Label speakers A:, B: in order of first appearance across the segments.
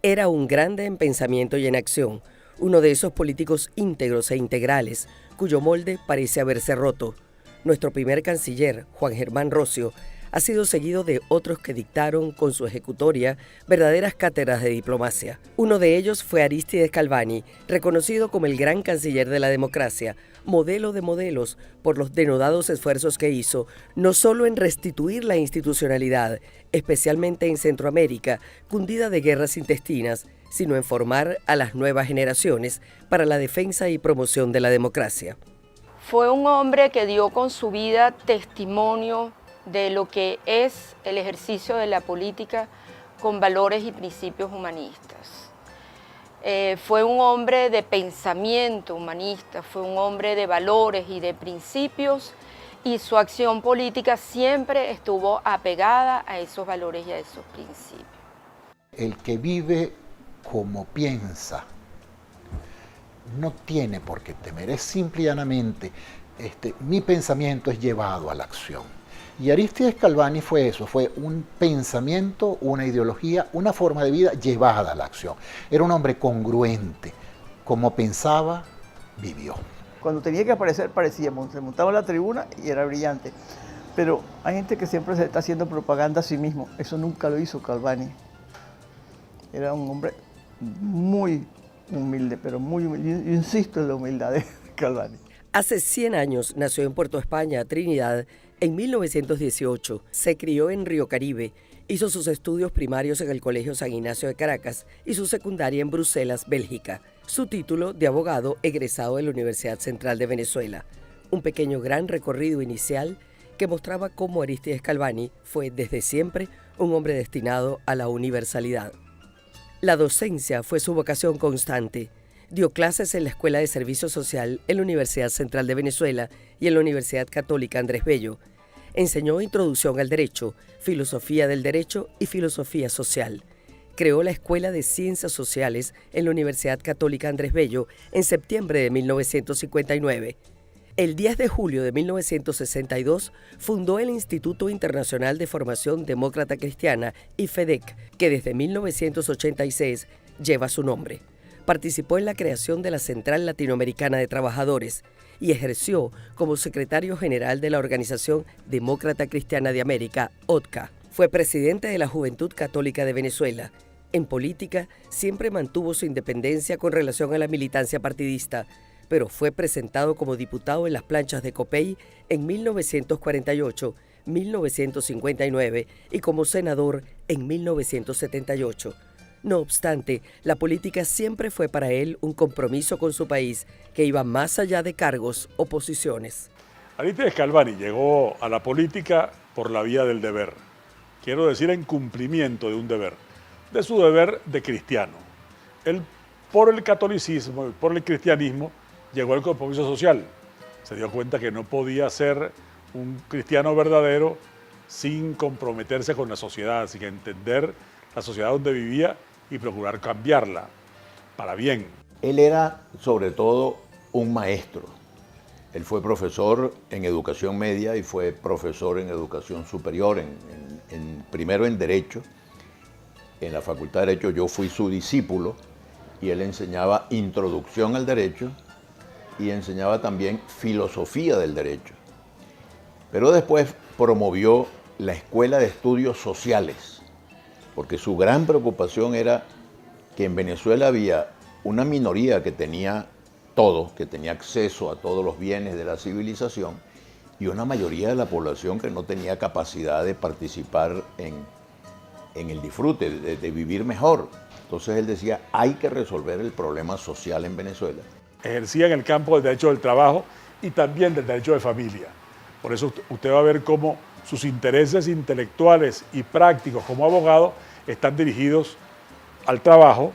A: Era un grande en pensamiento y en acción, uno de esos políticos íntegros e integrales, cuyo molde parece haberse roto. Nuestro primer canciller, Juan Germán Rocio, ha sido seguido de otros que dictaron con su ejecutoria verdaderas cátedras de diplomacia. Uno de ellos fue Arístides Calvani, reconocido como el gran canciller de la democracia, modelo de modelos por los denodados esfuerzos que hizo, no solo en restituir la institucionalidad, especialmente en Centroamérica, cundida de guerras intestinas, sino en formar a las nuevas generaciones para la defensa y promoción de la democracia.
B: Fue un hombre que dio con su vida testimonio de lo que es el ejercicio de la política con valores y principios humanistas. Fue un hombre de pensamiento humanista, fue un hombre de valores y de principios, y su acción política siempre estuvo apegada a esos valores y a esos principios.
C: El que vive como piensa no tiene por qué temer, es simple y llanamente, mi pensamiento es llevado a la acción. Y Arístides Calvani fue eso, fue un pensamiento, una ideología, una forma de vida llevada a la acción. Era un hombre congruente, como pensaba, vivió.
D: Cuando tenía que aparecer, parecía, se montaba en la tribuna y era brillante. Pero hay gente que siempre se está haciendo propaganda a sí mismo. Eso nunca lo hizo Calvani. Era un hombre muy humilde, pero muy humilde. Yo insisto en la humildad de Calvani.
A: Hace 100 años nació en Puerto España, Trinidad. En 1918 se crió en Río Caribe, hizo sus estudios primarios en el Colegio San Ignacio de Caracas y su secundaria en Bruselas, Bélgica. Su título de abogado egresado de la Universidad Central de Venezuela. Un pequeño gran recorrido inicial que mostraba cómo Arístides Calvani fue desde siempre un hombre destinado a la universalidad. La docencia fue su vocación constante. Dio clases en la Escuela de Servicio Social en la Universidad Central de Venezuela y en la Universidad Católica Andrés Bello. Enseñó Introducción al Derecho, Filosofía del Derecho y Filosofía Social. Creó la Escuela de Ciencias Sociales en la Universidad Católica Andrés Bello en septiembre de 1959. El 10 de julio de 1962 fundó el Instituto Internacional de Formación Demócrata Cristiana, IFEDEC, que desde 1986 lleva su nombre. Participó en la creación de la Central Latinoamericana de Trabajadores y ejerció como secretario general de la Organización Demócrata Cristiana de América, ODCA. Fue presidente de la Juventud Católica de Venezuela. En política siempre mantuvo su independencia con relación a la militancia partidista, pero fue presentado como diputado en las planchas de Copey en 1948, 1959 y como senador en 1978. No obstante, la política siempre fue para él un compromiso con su país que iba más allá de cargos o posiciones.
E: Arístides Calvani llegó a la política por la vía del deber. Quiero decir, en cumplimiento de un deber, de su deber de cristiano. Él, por el catolicismo y por el cristianismo, llegó al compromiso social. Se dio cuenta que no podía ser un cristiano verdadero sin comprometerse con la sociedad, sin entender la sociedad donde vivía y procurar cambiarla para bien.
F: Él era sobre todo un maestro. Él fue profesor en educación media y fue profesor en educación superior, primero en Derecho. En la Facultad de Derecho yo fui su discípulo y él enseñaba Introducción al Derecho y enseñaba también Filosofía del Derecho. Pero después promovió la Escuela de Estudios Sociales, porque su gran preocupación era que en Venezuela había una minoría que tenía todo, que tenía acceso a todos los bienes de la civilización, y una mayoría de la población que no tenía capacidad de participar en el disfrute, de vivir mejor. Entonces él decía, hay que resolver el problema social en Venezuela.
E: Ejercía en el campo del derecho del trabajo y también del derecho de familia. Por eso usted va a ver cómo sus intereses intelectuales y prácticos como abogado están dirigidos al trabajo,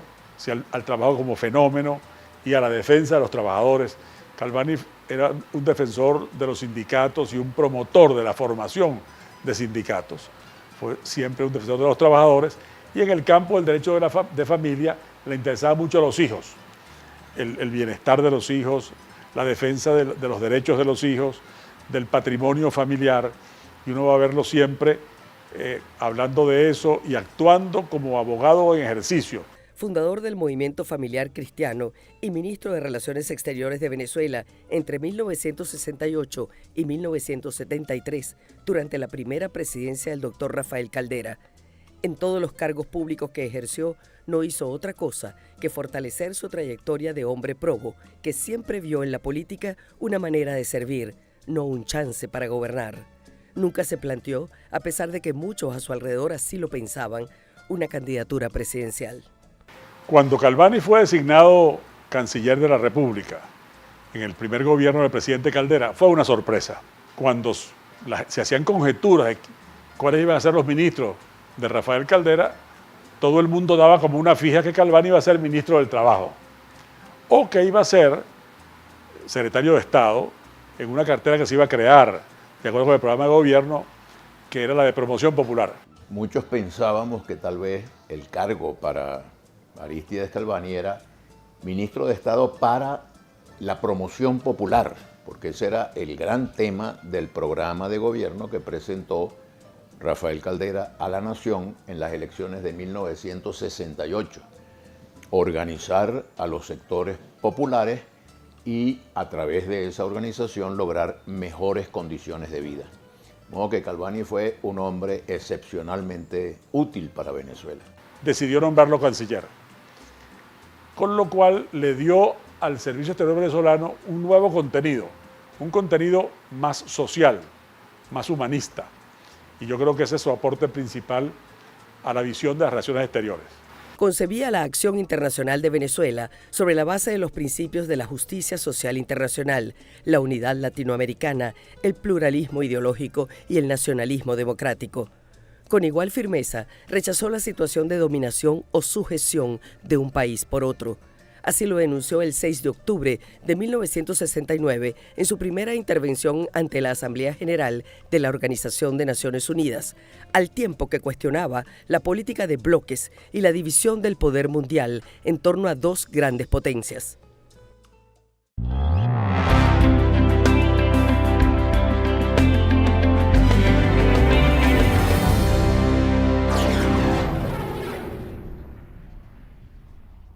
E: al trabajo como fenómeno y a la defensa de los trabajadores. Calvani era un defensor de los sindicatos y un promotor de la formación de sindicatos. Fue siempre un defensor de los trabajadores y en el campo del derecho de familia le interesaba mucho a los hijos, el bienestar de los hijos, la defensa de los derechos de los hijos, del patrimonio familiar, y uno va a verlo siempre hablando de eso y actuando como abogado en ejercicio.
A: fundador del Movimiento Familiar Cristiano y ministro de Relaciones Exteriores de Venezuela entre 1968 y 1973, durante la primera presidencia del doctor Rafael Caldera. En todos los cargos públicos que ejerció, no hizo otra cosa que fortalecer su trayectoria de hombre probo, que siempre vio en la política una manera de servir, no un chance para gobernar. Nunca se planteó, a pesar de que muchos a su alrededor así lo pensaban, una candidatura presidencial.
E: Cuando Calvani fue designado canciller de la República, en el primer gobierno del presidente Caldera, fue una sorpresa. Cuando se hacían conjeturas de cuáles iban a ser los ministros de Rafael Caldera, todo el mundo daba como una fija que Calvani iba a ser ministro del Trabajo o que iba a ser secretario de Estado en una cartera que se iba a crear, de acuerdo con el programa de gobierno, que era la de promoción popular.
F: Muchos pensábamos que tal vez el cargo para Arístides Calvani era ministro de Estado para la promoción popular, porque ese era el gran tema del programa de gobierno que presentó Rafael Caldera a la nación en las elecciones de 1968. Organizar a los sectores populares y a través de esa organización lograr mejores condiciones de vida. De modo que Calvani fue un hombre excepcionalmente útil para Venezuela.
E: Decidió nombrarlo canciller, con lo cual le dio al Servicio Exterior venezolano un nuevo contenido, un contenido más social, más humanista. Y yo creo que ese es su aporte principal a la visión de las relaciones exteriores.
A: Concebía la acción internacional de Venezuela sobre la base de los principios de la justicia social internacional, la unidad latinoamericana, el pluralismo ideológico y el nacionalismo democrático. Con igual firmeza, rechazó la situación de dominación o sujeción de un país por otro. Así lo denunció el 6 de octubre de 1969 en su primera intervención ante la Asamblea General de la Organización de Naciones Unidas, al tiempo que cuestionaba la política de bloques y la división del poder mundial en torno a dos grandes potencias.